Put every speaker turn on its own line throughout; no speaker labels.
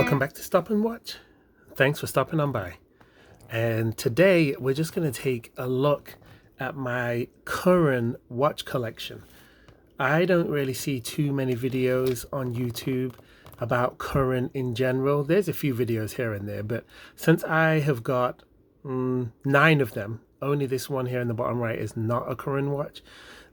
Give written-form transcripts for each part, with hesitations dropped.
Welcome back to Stop and Watch. Thanks for stopping on by. And today we're just going to take a look at my Curren watch collection. I don't really see too many videos on YouTube about Curren in general. There's a few videos here and there, but since I have got 9 of them, only this one here in the bottom right is not a Curren watch,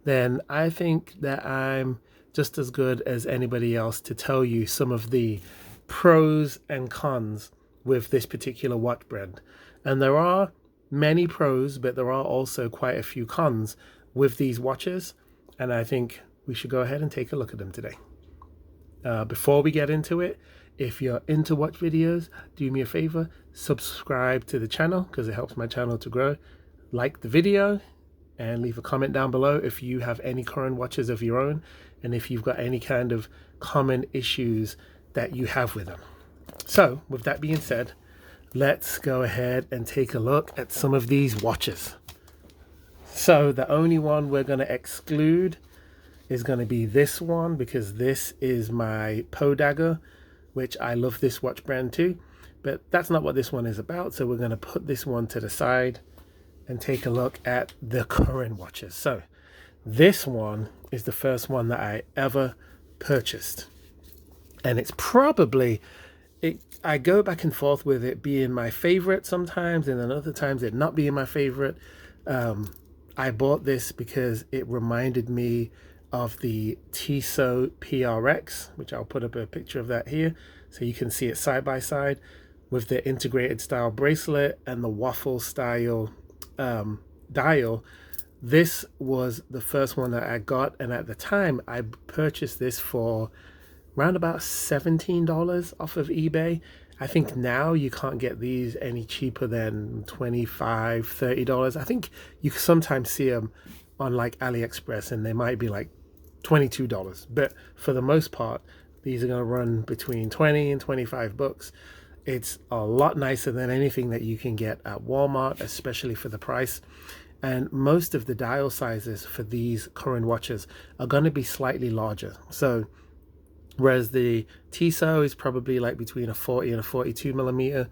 then I think that I'm just as good as anybody else to tell you some of the pros and cons with this particular watch brand. And there are many pros, but there are also quite a few cons with these watches, and I think we should go ahead and take a look at them today. Before we get into it, if you're into watch videos, do me a favor, subscribe to the channel because it helps my channel to grow. Like the video and leave a comment down below if you have any Curren watches of your own and if you've got any kind of common issues that you have with them. So with that being said, let's go ahead and take a look at some of these watches. So the only one we're going to exclude is going to be this one, because this is my Dagger, which I love this watch brand too, but that's not what this one is about. So we're going to put this one to the side and take a look at the Curren watches. So this one is the first one that I ever purchased, and it's probably I go back and forth with it being my favorite sometimes, and then other times it not being my favorite. I bought this because it reminded me of the Tissot PRX, which I'll put up a picture of that here so you can see it side by side with the integrated style bracelet and the waffle style dial. This was the first one that I got, and at the time I purchased this for around about $17 off of eBay. I think now you can't get these any cheaper than $25, $30. I think you can sometimes see them on like AliExpress and they might be like $22, but for the most part these are going to run between 20 and 25 bucks. It's a lot nicer than anything that you can get at Walmart, especially for the price. And most of the dial sizes for these Curren watches are going to be slightly larger. So whereas the Tissot is probably like between a 40 and a 42 millimeter,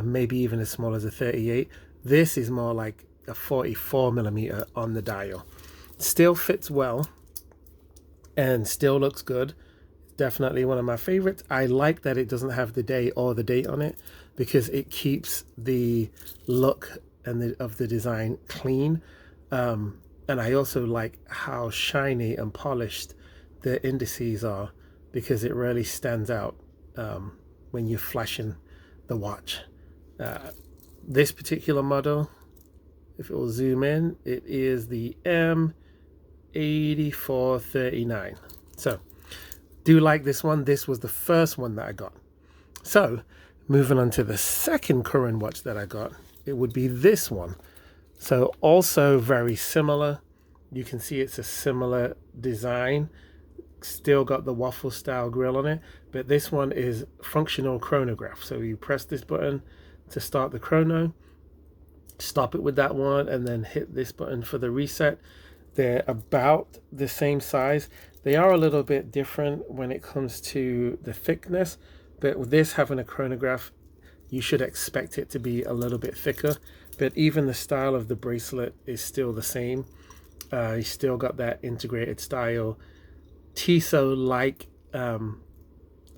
maybe even as small as a 38, this is more like a 44 millimeter on the dial. Still fits well and still looks good. Definitely one of my favorites. I like that it doesn't have the day or the date on it, because it keeps the look and of the design clean. And I also like how shiny and polished the indices are, because it really stands out when you're flashing the watch. This particular model, if it will zoom in, it is the M8439. So do like this one. This was the first one that I got. So moving on to the second Curren watch that I got, it would be this one. So also very similar. You can see it's a similar design. Still got the waffle style grill on it, but this one is functional chronograph. So you press this button to start the chrono, stop it with that one, and then hit this button for the reset. They're about the same size. They are a little bit different when it comes to the thickness, but with this having a chronograph, you should expect it to be a little bit thicker. But even the style of the bracelet is still the same. You still got that integrated style Tissot like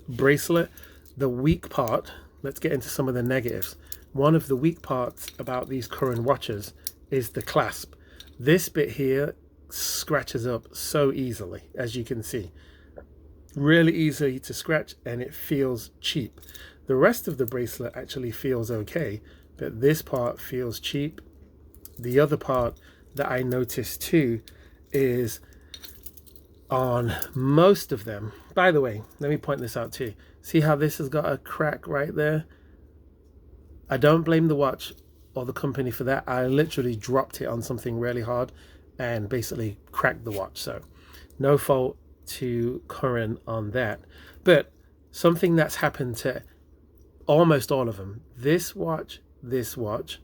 bracelet. The weak part, let's get into some of the negatives. One of the weak parts about these Curren watches is the clasp. This bit here scratches up so easily, as you can see. Really easy to scratch, and it feels cheap. The rest of the bracelet actually feels okay, but this part feels cheap. The other part that I noticed too is on most of them, by the way, let me point this out too. See how this has got a crack right there? I don't blame the watch or the company for that. I literally dropped it on something really hard and basically cracked the watch. So no fault to Curren on that. But something that's happened to almost all of them, this watch, this watch,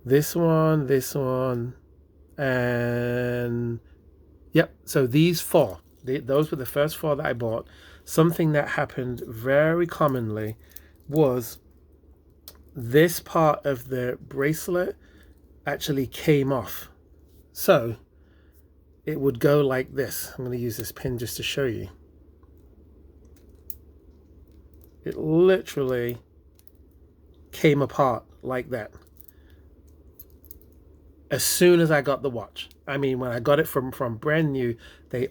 this one, and yep, so these four, Those were the first 4 that I bought. Something that happened very commonly was this part of the bracelet actually came off. So it would go like this. I'm going to use this pin just to show you. It literally came apart like that as soon as I got the watch. I mean, when I got it from brand new,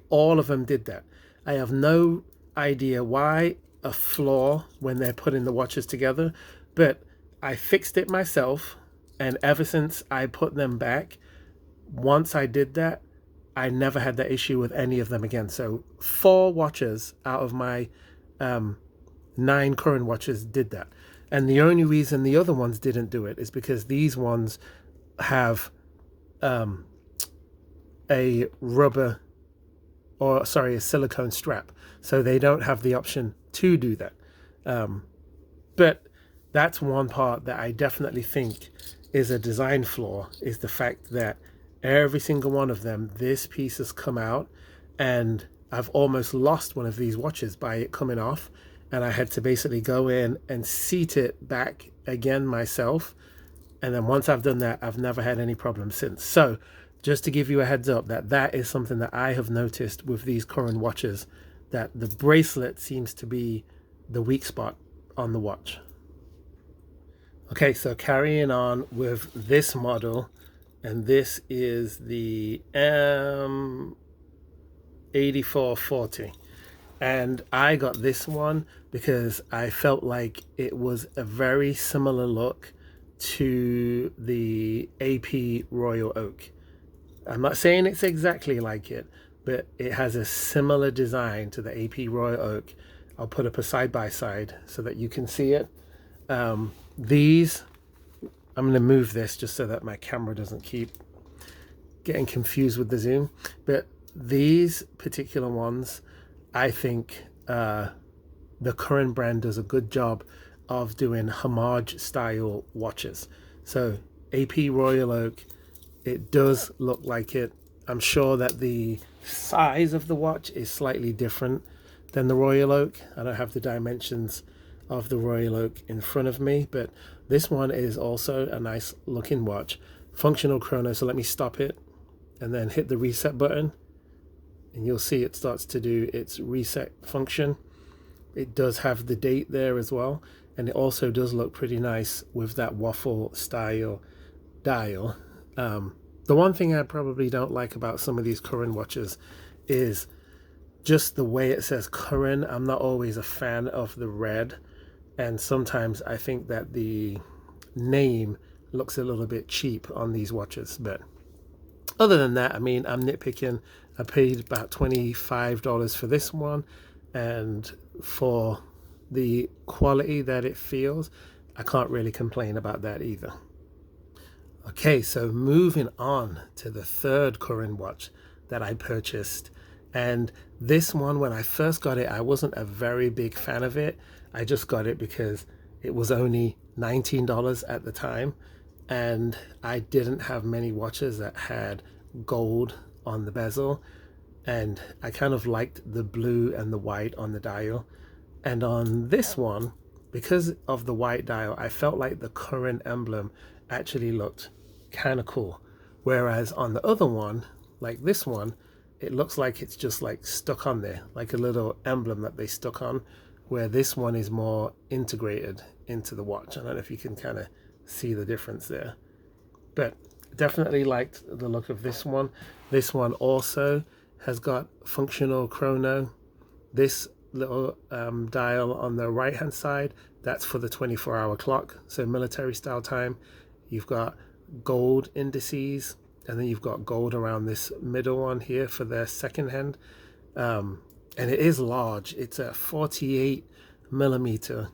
all of them did that. I have no idea why a flaw when they're putting the watches together, but I fixed it myself, and ever since I put them back, once I did that, I never had that issue with any of them again. So 4 watches out of my 9 Curren watches did that. And the only reason the other ones didn't do it is because these ones have a rubber, or sorry, a silicone strap. So they don't have the option to do that. But that's one part that I definitely think is a design flaw, is the fact that every single one of them, this piece has come out, and I've almost lost one of these watches by it coming off, and I had to basically go in and seat it back again myself. And then once I've done that, I've never had any problems since. So just to give you a heads up, that is something that I have noticed with these Curren watches, that the bracelet seems to be the weak spot on the watch. Okay, so carrying on with this model, and this is the M8440. And I got this one because I felt like it was a very similar look to the AP Royal Oak. I'm not saying it's exactly like it, but it has a similar design to the AP Royal Oak. I'll put up a side-by-side so that you can see it. These, I'm going to move this just so that my camera doesn't keep getting confused with the zoom. But these particular ones, I think the Curren brand does a good job of doing homage style watches. So AP Royal Oak, it does look like it. I'm sure that the size of the watch is slightly different than the Royal Oak. I don't have the dimensions of the Royal Oak in front of me, but this one is also a nice looking watch. Functional chrono, so let me stop it and then hit the reset button, and you'll see it starts to do its reset function. It does have the date there as well, and it also does look pretty nice with that waffle style dial. The one thing I probably don't like about some of these Curren watches is just the way it says Curren. I'm not always a fan of the red, and sometimes I think that the name looks a little bit cheap on these watches. But other than that, I mean, I'm nitpicking. I paid about $25 for this one, and for the quality that it feels, I can't really complain about that either. Okay, so moving on to the third Curren watch that I purchased. And this one, when I first got it, I wasn't a very big fan of it. I just got it because it was only $19 at the time, and I didn't have many watches that had gold on the bezel, and I kind of liked the blue and the white on the dial. And on this one, because of the white dial, I felt like the Curren emblem actually looked kind of cool, whereas on the other one, like this one, it looks like it's just like stuck on there, like a little emblem that they stuck on, where this one is more integrated into the watch. I don't know if you can kind of see the difference there, but definitely liked the look of this one. This one also has got functional chrono. This little dial on the right hand side, that's for the 24-hour clock, so military style time. You've got gold indices, and then you've got gold around this middle one here for their second hand. And it is large. It's a 48 millimeter,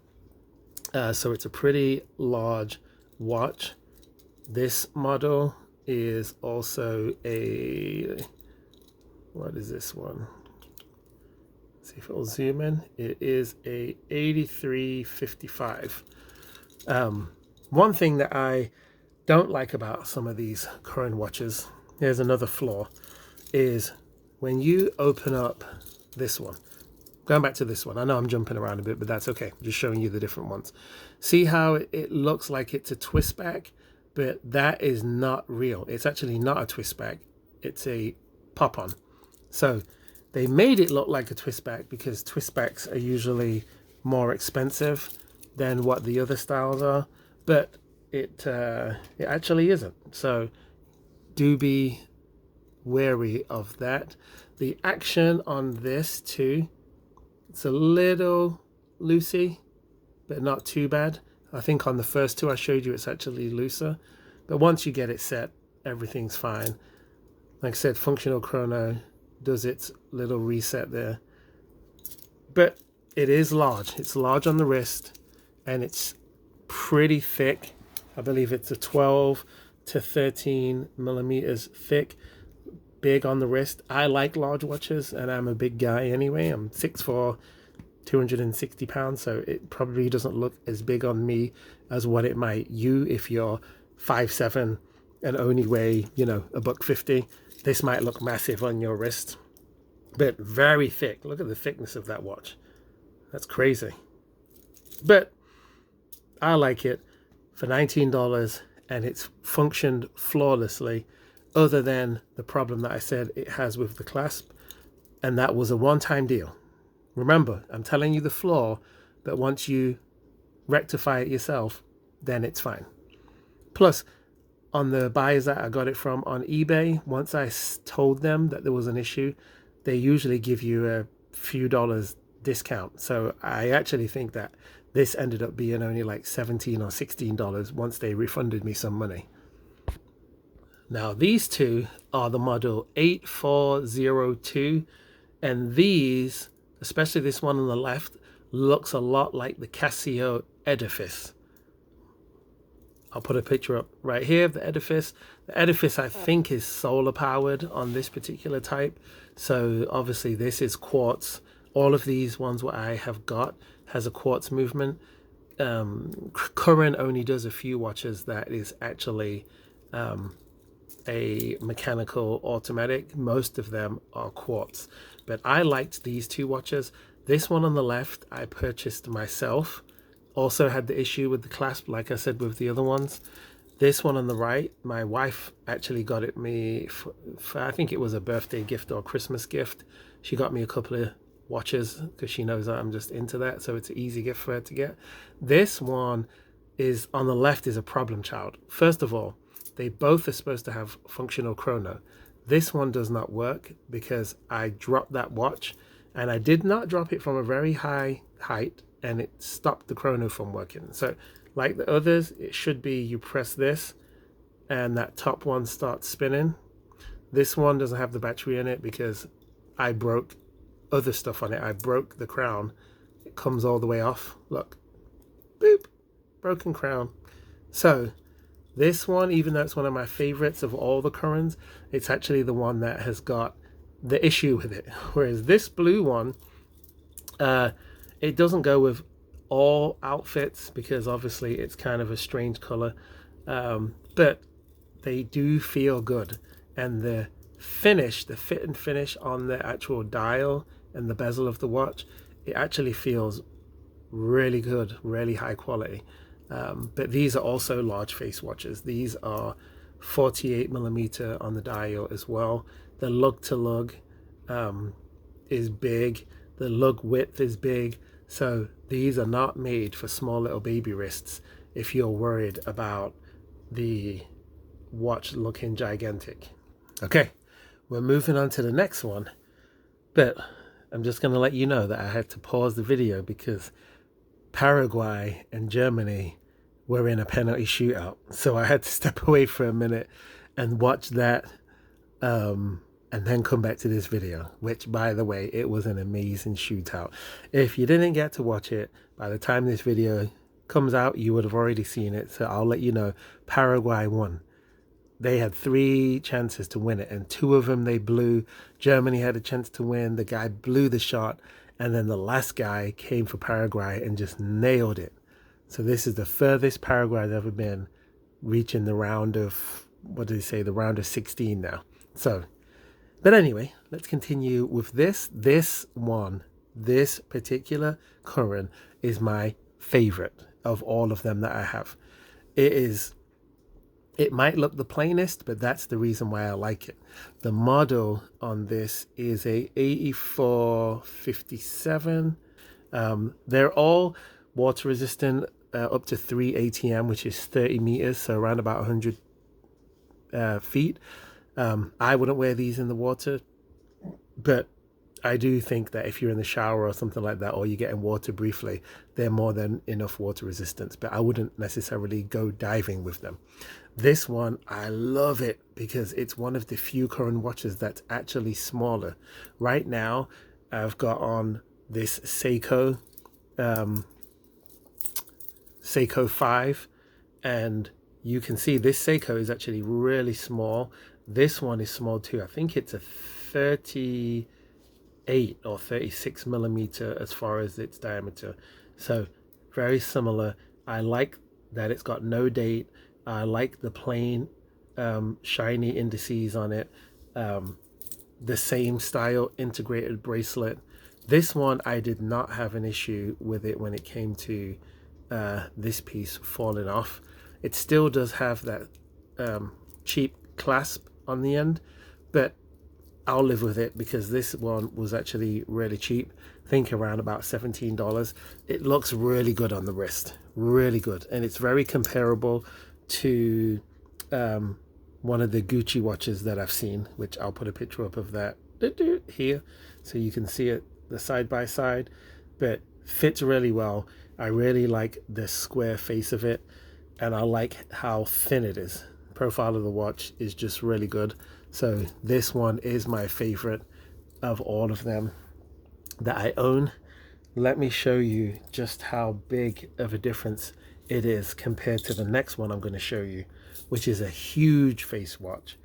so it's a pretty large watch. This model is also a, what is this one? See if it will zoom in. It is a 8355. One thing that I don't like about some of these Curren watches, here's another flaw, is when you open up this one, going back to this one, I know I'm jumping around a bit, but that's okay. Just showing you the different ones. See how it looks like it's a twist back, but that is not real. It's actually not a twist back. It's a pop on. So they made it look like a twist back because twist backs are usually more expensive than what the other styles are, but it actually isn't. So do be wary of that. The action on this too, it's a little loosey, but not too bad. I think on the first two I showed you it's actually looser, but once you get it set, everything's fine. Like I said, functional chrono does its little reset there, but it is large. It's large on the wrist and it's pretty thick. I believe it's a 12 to 13 millimeters thick, big on the wrist. I like large watches and I'm a big guy anyway. I'm 6'4", 260 pounds, so it probably doesn't look as big on me as what it might you if you're 5'7" and only weigh, you know, $150. This might look massive on your wrist, but very thick. Look at the thickness of that watch. That's crazy. But I like it for $19, and it's functioned flawlessly, other than the problem that I said it has with the clasp, and that was a one-time deal. Remember, I'm telling you the flaw, but once you rectify it yourself, then it's fine. Plus, on the buyers that I got it from on eBay, once I told them that there was an issue, they usually give you a few dollars discount. So I actually think that this ended up being only like $17 or $16 once they refunded me some money. Now these two are the model 8402, and these, especially this one on the left, looks a lot like the Casio Edifice. I'll put a picture up right here of the Edifice. The Edifice, I think, is solar powered on this particular type. So obviously this is quartz. All of these ones what I have got has a quartz movement. Curren only does a few watches that is actually a mechanical automatic. Most of them are quartz. But I liked these two watches. This one on the left I purchased myself. Also had the issue with the clasp, like I said with the other ones. This one on the right, my wife actually got it me for I think it was a birthday gift or Christmas gift. She got me a couple of watches because she knows that I'm just into that, so it's an easy gift for her to get. This one is on the left is a problem child. First of all, they both are supposed to have functional chrono. This one does not work because I dropped that watch, and I did not drop it from a very high height, and it stopped the chrono from working. So like the others, it should be you press this and that top one starts spinning. This one doesn't have the battery in it because I broke other stuff on it. I broke the crown. It comes all the way off. Look, boop, broken crown. So this one, even though it's one of my favorites of all the Currens, it's actually the one that has got the issue with it. Whereas this blue one, it doesn't go with all outfits because obviously it's kind of a strange color, but they do feel good. And the finish, the fit and finish on the actual dial and the bezel of the watch, it actually feels really good, really high quality. But these are also large face watches. These are 48 millimeter on the dial as well. The lug to lug is big. The lug width is big. So these are not made for small little baby wrists if you're worried about the watch looking gigantic. Okay, we're moving on to the next one, but I'm just going to let you know that I had to pause the video because Paraguay and Germany were in a penalty shootout. So I had to step away for a minute and watch that, and then come back to this video, which, by the way, it was an amazing shootout. If you didn't get to watch it, by the time this video comes out, you would have already seen it. So I'll let you know, Paraguay won. They had 3 chances to win it, and 2 of them they blew. Germany had a chance to win. The guy blew the shot, and then the last guy came for Paraguay and just nailed it. So this is the furthest Paraguay's ever been, reaching the round of, what did he say, the round of 16 now. So But anyway, let's continue with this. This particular Curren is my favorite of all of them that I have. It might look the plainest, but that's the reason why I like it. The model on this is a 8457. They're all water resistant up to 3 ATM, which is 30 meters, so around about 100 feet. I wouldn't wear these in the water, but I do think that if you're in the shower or something like that, or you get in water briefly, they're more than enough water resistance, but I wouldn't necessarily go diving with them. This one, I love it because it's one of the few Curren watches that's actually smaller. Right now, I've got on this Seiko 5, and you can see this Seiko is actually really small. This one is small too. I think it's a 38 or 36 millimeter as far as its diameter, so very similar. I like that it's got no date. I like the plain shiny indices on it. The same style integrated bracelet. This one, I did not have an issue with it when it came to this piece falling off. It still does have that cheap clasp on the end, but I'll live with it because this one was actually really cheap. I think around about $17. It looks really good on the wrist, really good, and it's very comparable to one of the Gucci watches that I've seen, which I'll put a picture up of that here so you can see it the side by side, but fits really well. I really like the square face of it, and I like how thin it is. Profile of the watch is just really good. So this one is my favorite of all of them that I own. Let me show you just how big of a difference it is compared to the next one I'm going to show you, which is a huge face watch.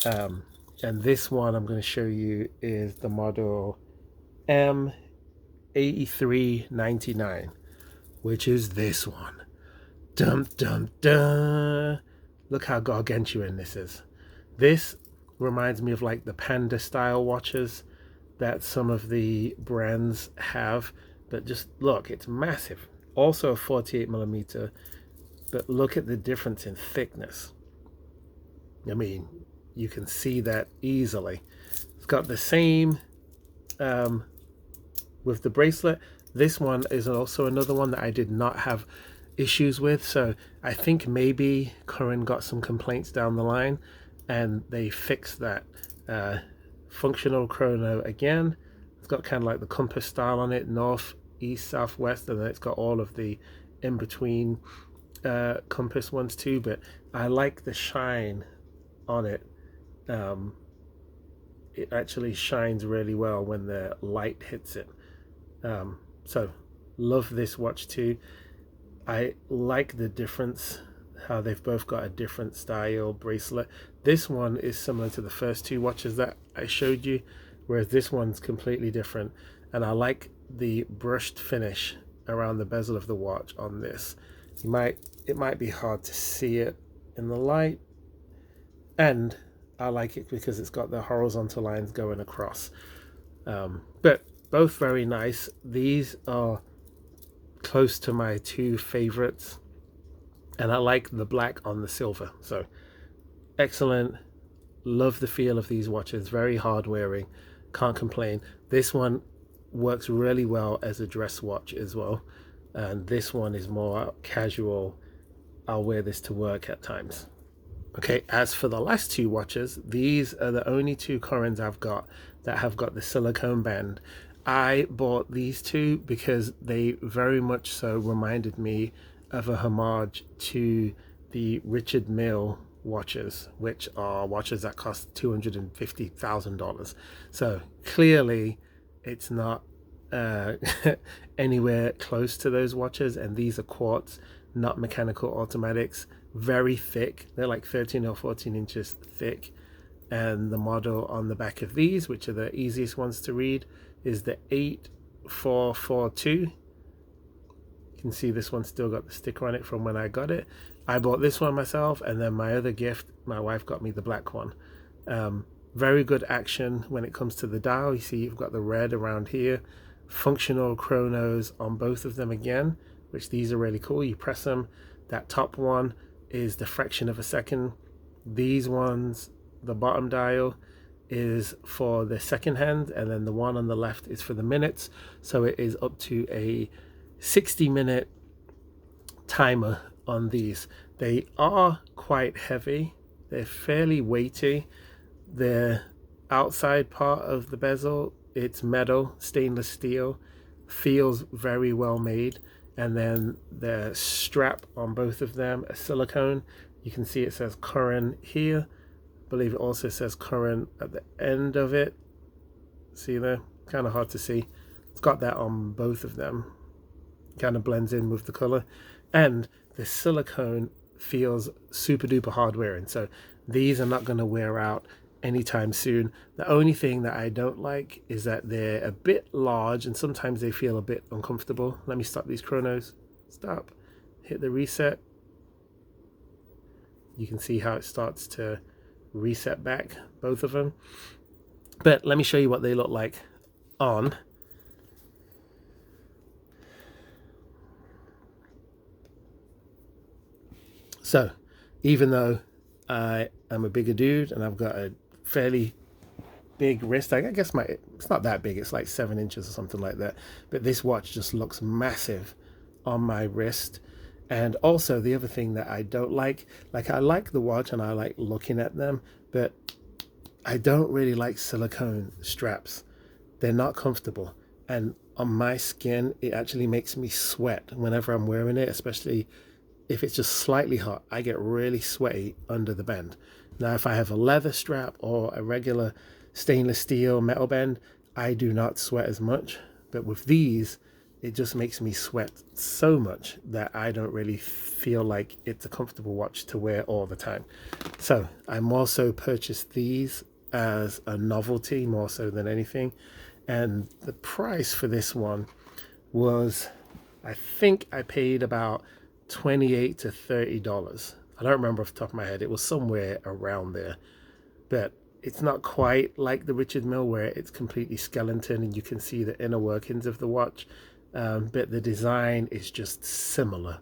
And this one I'm going to show you is the model M8399, which is this one. Dum dum dum. Look how gargantuan this is. This reminds me of like the panda style watches that some of the brands have, but just look, it's massive. Also a 48 millimeter, but look at the difference in thickness. I mean, you can see that easily. It's got the same with the bracelet. This one is also another one that I did not have issues with, so I think maybe Curren got some complaints down the line and they fixed that. Functional chrono again. It's got kind of like the compass style on it, north, east, southwest, and then it's got all of the in-between compass ones too, but I like the shine on it. It actually shines really well when the light hits it. So love this watch too. I like the difference, how they've both got a different style bracelet. This one is similar to the first two watches that I showed you, whereas this one's completely different. And I like the brushed finish around the bezel of the watch on this. It might be hard to see it in the light, and I like it because it's got the horizontal lines going across. But both very nice. These are close to my two favorites, and I like the black on the silver, so excellent. Love the feel of these watches, very hard wearing, can't complain. This one works really well as a dress watch as well, and this one is more casual. I'll wear this to work at times. Okay, as for the last two watches, these are the only two Currens I've got that have got the silicone band. I bought these two because they very much so reminded me of a homage to the Richard Mille watches, which are watches that cost $250,000. So clearly it's not anywhere close to those watches, and these are quartz, not mechanical automatics. Very thick, they're like 13 or 14 inches thick, and the model on the back of these, which are the easiest ones to read, is the 8442. You can see this one still got the sticker on it from when I got it. I bought this one myself, and then my other gift, my wife got me the black one. Very good action when it comes to the dial. You see you've got the red around here. Functional chronos on both of them again, which these are really cool. You press them. That top one is the fraction of a second. These ones, the bottom dial is for the second hand, and then the one on the left is for the minutes. So it is up to a 60-minute timer on these. They are quite heavy. They're fairly weighty. The outside part of the bezel, it's metal, stainless steel, feels very well made. And then the strap on both of them are silicone. You can see it says Curren here. I believe it also says Curren at the end of it. See there? Kind of hard to see. It's got that on both of them. Kind of blends in with the color. And the silicone feels super duper hard wearing. So these are not going to wear out anytime soon. The only thing that I don't like is that they're a bit large and sometimes they feel a bit uncomfortable. Let me stop these chronos. Stop. Hit the reset. You can see how it starts to reset back, both of them. But let me show you what they look like on. So even though I am a bigger dude and I've got a fairly big wrist, I guess it's not that big, it's like 7 inches or something like that, but this watch just looks massive on my wrist. And also the other thing that I don't like I like the watch and I like looking at them, but I don't really like silicone straps. They're not comfortable, and on my skin it actually makes me sweat whenever I'm wearing it, especially if it's just slightly hot. I get really sweaty under the band. Now if I have a leather strap or a regular stainless steel metal band, I do not sweat as much, but with these it just makes me sweat so much that I don't really feel like it's a comfortable watch to wear all the time. So I'm also purchased these as a novelty more so than anything, and the price for this one was, I think I paid about $28 to $30. I don't remember off the top of my head. It was somewhere around there, but it's not quite like the Richard Mille where it's completely skeleton and you can see the inner workings of the watch. But the design is just similar,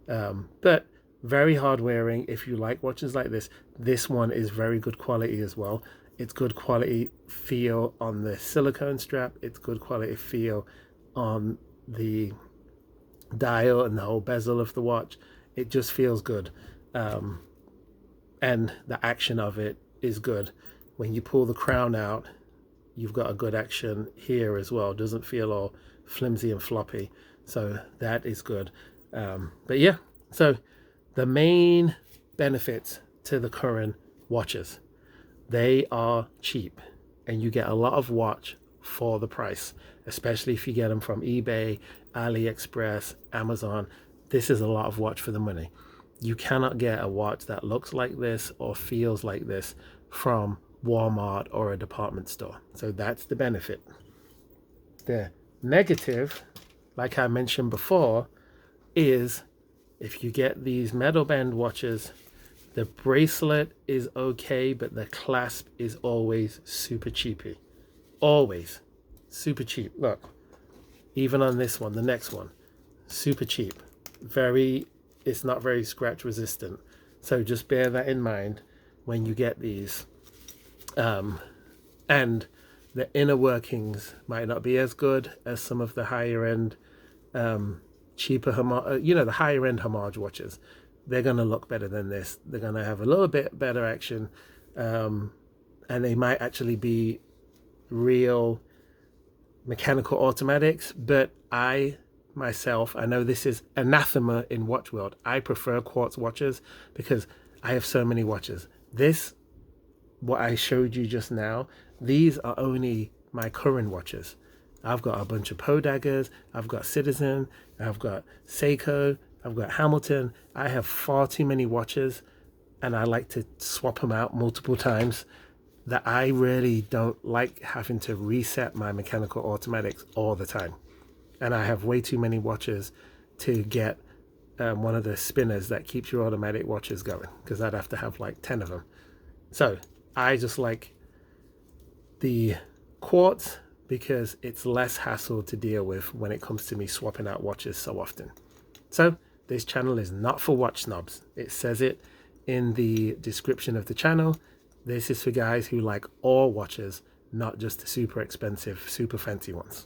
but very hard wearing. If you like watches like this one is very good quality as well. It's good quality feel on the silicone strap. It's good quality feel on the dial and the whole bezel of the watch. It just feels good, and the action of it is good. When you pull the crown out, you've got a good action here as well. It doesn't feel all flimsy and floppy, so that is good. But yeah, so the main benefits to the Curren watches, they are cheap and you get a lot of watch for the price, especially if you get them from eBay, AliExpress, Amazon. This is a lot of watch for the money. You cannot get a watch that looks like this or feels like this from Walmart or a department store. So that's the benefit. The negative, like I mentioned before, is if you get these metal band watches, the bracelet is okay, but the clasp is always super cheapy. Always super cheap. Look, even on this one, the next one, super cheap. It's not very scratch resistant. So just bear that in mind when you get these. And the inner workings might not be as good as some of the higher end, cheaper, the higher end homage watches. They're going to look better than this. They're going to have a little bit better action, and they might actually be real mechanical automatics. But I know this is anathema in watch world. I prefer quartz watches because I have so many watches. What I showed you just now, these are only my Curren watches. I've got a bunch of Podaggers, I've got Citizen, I've got Seiko, I've got Hamilton. I have far too many watches and I like to swap them out multiple times, that I really don't like having to reset my mechanical automatics all the time. And I have way too many watches to get one of the spinners that keeps your automatic watches going, because I'd have to have like 10 of them. So I just like the quartz because it's less hassle to deal with when it comes to me swapping out watches so often. So this channel is not for watch snobs. It says it in the description of the channel. This is for guys who like all watches, not just the super expensive, super fancy ones.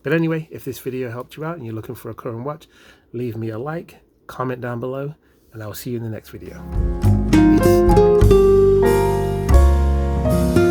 But anyway, if this video helped you out and you're looking for a Curren watch, leave me a like, comment down below, and I'll see you in the next video. Peace.